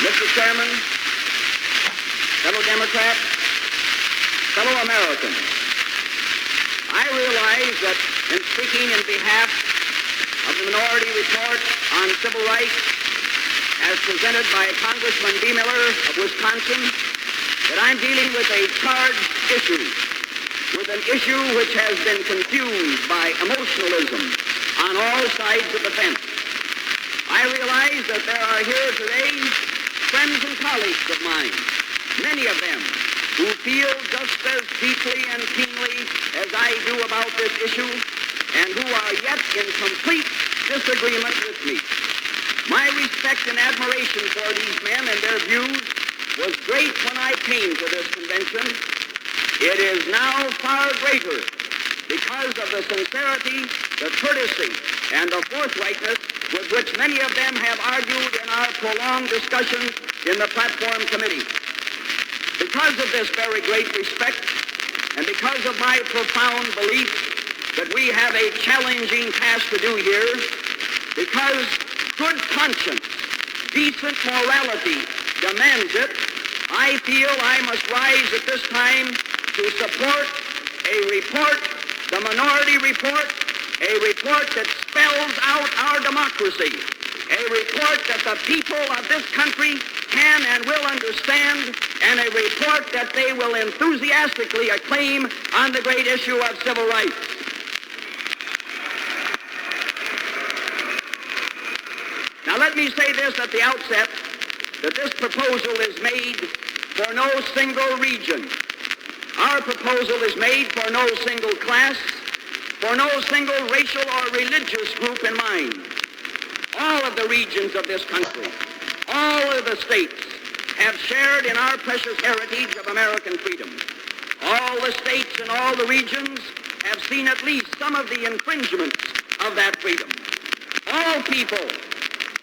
Mr. Chairman, fellow Democrats, fellow Americans, I realize that in speaking in behalf of the minority report on civil rights as presented by Congressman B. Miller of Wisconsin, that I'm dealing with a charged issue, with an issue which has been confused by emotionalism on all sides of the fence. I realize that there are here today friends and colleagues of mine, many of them who feel just as deeply and keenly as I do about this issue and who are yet in complete disagreement with me. My respect and admiration for these men and their views was great when I came to this convention. It is now far greater because of the sincerity, the courtesy, and the forthrightness with which many of them have argued in our prolonged discussions in the platform committee. Because of this very great respect, and because of my profound belief that we have a challenging task to do here, because good conscience, decent morality demands it, I feel I must rise at this time to support a report, the minority report, a report that spells out our democracy, a report that the people of this country can and will understand, and a report that they will enthusiastically acclaim on the great issue of civil rights. Now let me say this at the outset, that this proposal is made for no single region. Our proposal is made for no single class, for no single racial or religious group in mind. All of the regions of this country, all of the states have shared in our precious heritage of American freedom. All the states and all the regions have seen at least some of the infringements of that freedom. All people,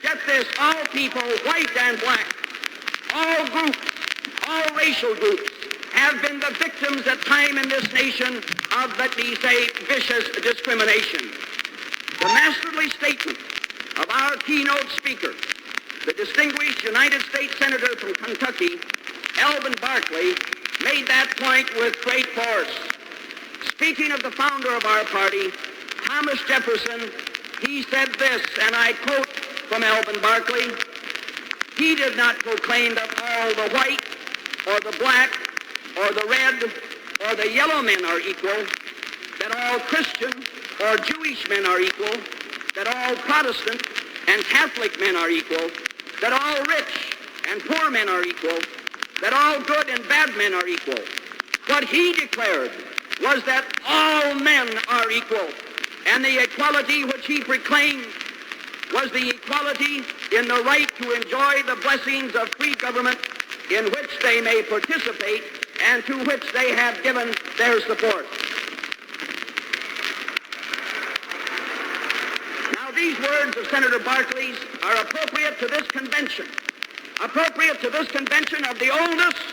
get this, all people, white and black, all groups, all racial groups, have been the victims at time in this nation of, let me say, vicious discrimination. The masterly statement of our keynote speaker, the distinguished United States Senator from Kentucky, Alvin Barkley, made that point with great force. Speaking of the founder of our party, Thomas Jefferson, he said this, and I quote from Alvin Barkley, "He did not proclaim that all the white or the black or the red or the yellow men are equal, that all Christian or Jewish men are equal, that all Protestant and Catholic men are equal, that all rich and poor men are equal, that all good and bad men are equal. What he declared was that all men are equal, and the equality which he proclaimed was the equality in the right to enjoy the blessings of free government in which they may participate and to which they have given their support." Now, these words of Senator Barkley's are appropriate to this convention of the oldest,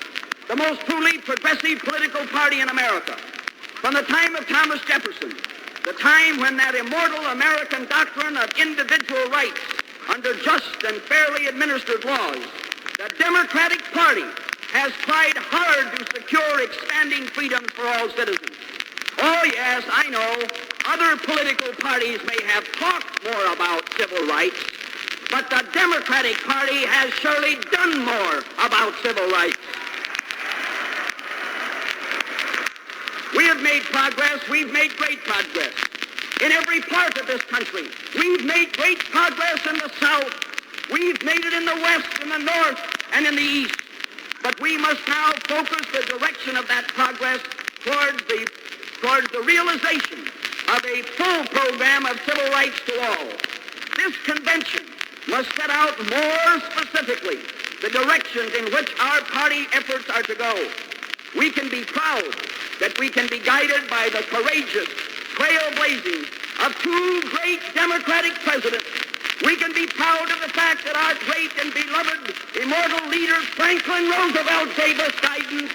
the most truly progressive political party in America. From the time of Thomas Jefferson, the time when that immortal American doctrine of individual rights under just and fairly administered laws, the Democratic Party has tried hard to secure expanding freedoms for all citizens. Oh yes, I know, other political parties may have talked more about civil rights, but the Democratic Party has surely done more about civil rights. We have made progress. We've made great progress in every part of this country. We've made great progress in the South. We've made it in the West, in the North, and in the East. But we must now focus the direction of that progress towards the realization of a full program of civil rights to all. This convention must set out more specifically the directions in which our party efforts are to go. We can be proud that we can be guided by the courageous trailblazing of two great Democratic presidents. We can be proud of the fact that our great and beloved immortal leader Franklin Roosevelt gave us guidance,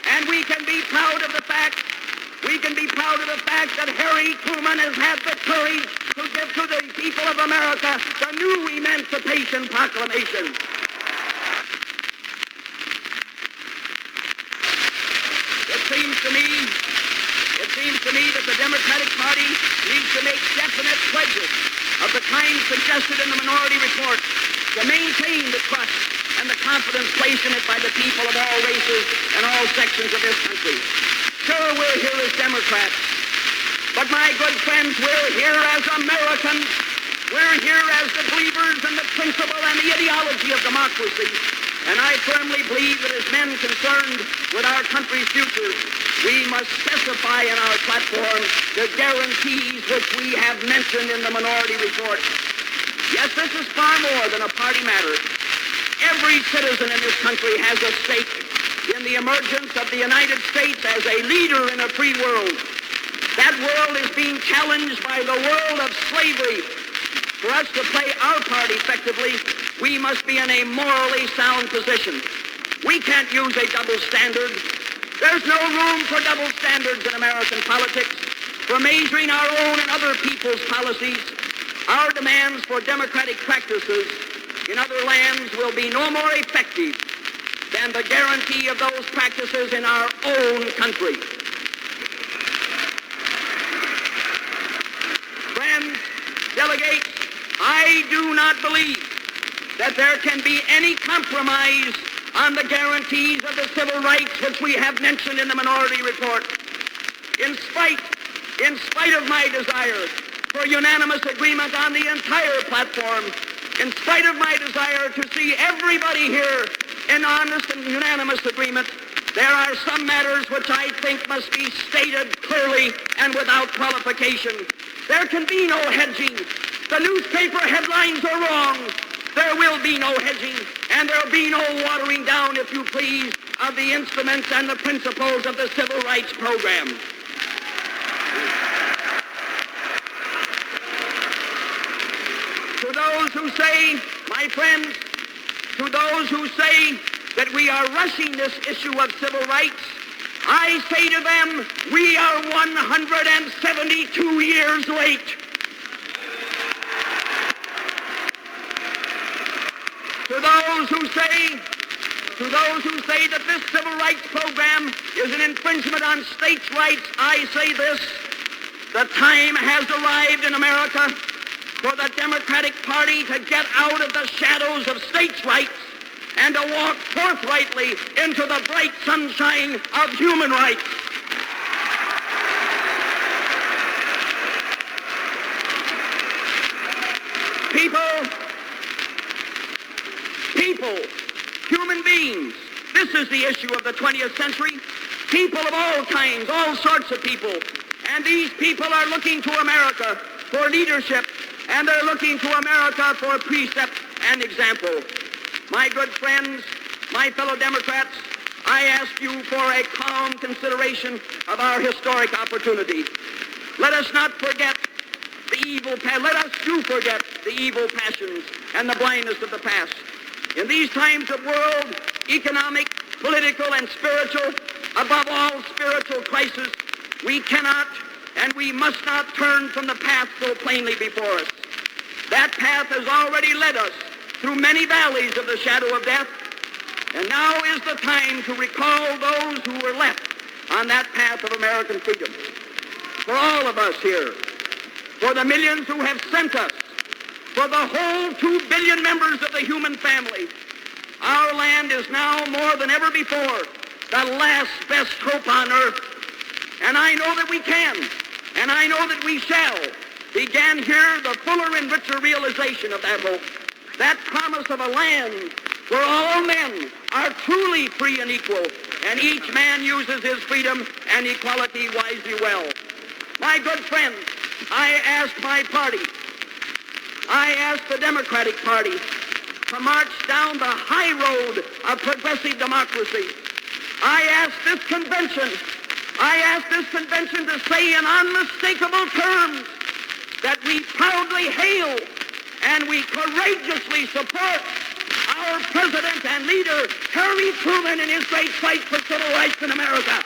and we can be proud of the fact that Harry Truman has had the courage to give to the people of America the new Emancipation Proclamation. seems to me that the Democratic Party needs to make definite pledges of the kind suggested in the minority report to maintain the trust and the confidence placed in it by the people of all races and all sections of this country. Sure, we're here as Democrats, but my good friends, we're here as Americans. We're here as the believers in the principle and the ideology of democracy. And I firmly believe that as men concerned with our country's future, we must specify in our platform the guarantees which we have mentioned in the minority report. Yes, this is far more than a party matter. Every citizen in this country has a stake in the emergence of the United States as a leader in a free world. That world is being challenged by the world of slavery. For us to play our part effectively, we must be in a morally sound position. We can't use a double standard. There's no room for double standards in American politics. For measuring our own and other people's policies, our demands for democratic practices in other lands will be no more effective than the guarantee of those practices in our own country. Friends, delegates, I do not believe that there can be any compromise on the guarantees of the civil rights which we have mentioned in the minority report. In spite of my desire for unanimous agreement on the entire platform, in spite of my desire to see everybody here in honest and unanimous agreement, there are some matters which I think must be stated clearly and without qualification. There can be no hedging. The newspaper headlines are wrong. There will be no hedging, and there will be no watering down, if you please, of the instruments and the principles of the Civil Rights Program. To those who say, my friends, to those who say that we are rushing this issue of civil rights, I say to them, we are 172 years late. To those who say that this civil rights program is an infringement on states' rights, I say this: the time has arrived in America for the Democratic Party to get out of the shadows of states' rights and to walk forthrightly into the bright sunshine of human rights. People, human beings, this is the issue of the 20th century. People of all kinds, all sorts of people. And these people are looking to America for leadership, and they're looking to America for precept and example. My good friends, my fellow Democrats, I ask you for a calm consideration of our historic opportunity. Let us not forget the evil past. Let us do forget the evil passions and the blindness of the past. In these times of world, economic, political, and spiritual, above all spiritual crisis, we cannot and we must not turn from the path so plainly before us. That path has already led us through many valleys of the shadow of death, and now is the time to recall those who were left on that path of American freedom. For all of us here, for the millions who have sent us, for the whole 2 billion members of the human family, our land is now more than ever before the last best hope on earth. And I know that we can, and I know that we shall, begin here the fuller and richer realization of that hope. That promise of a land where all men are truly free and equal, and each man uses his freedom and equality wisely well. My good friends, I ask my party, I ask the Democratic Party to march down the high road of progressive democracy. I ask this convention to say in unmistakable terms that we proudly hail and we courageously support our President and leader, Harry Truman, in his great fight for civil rights in America.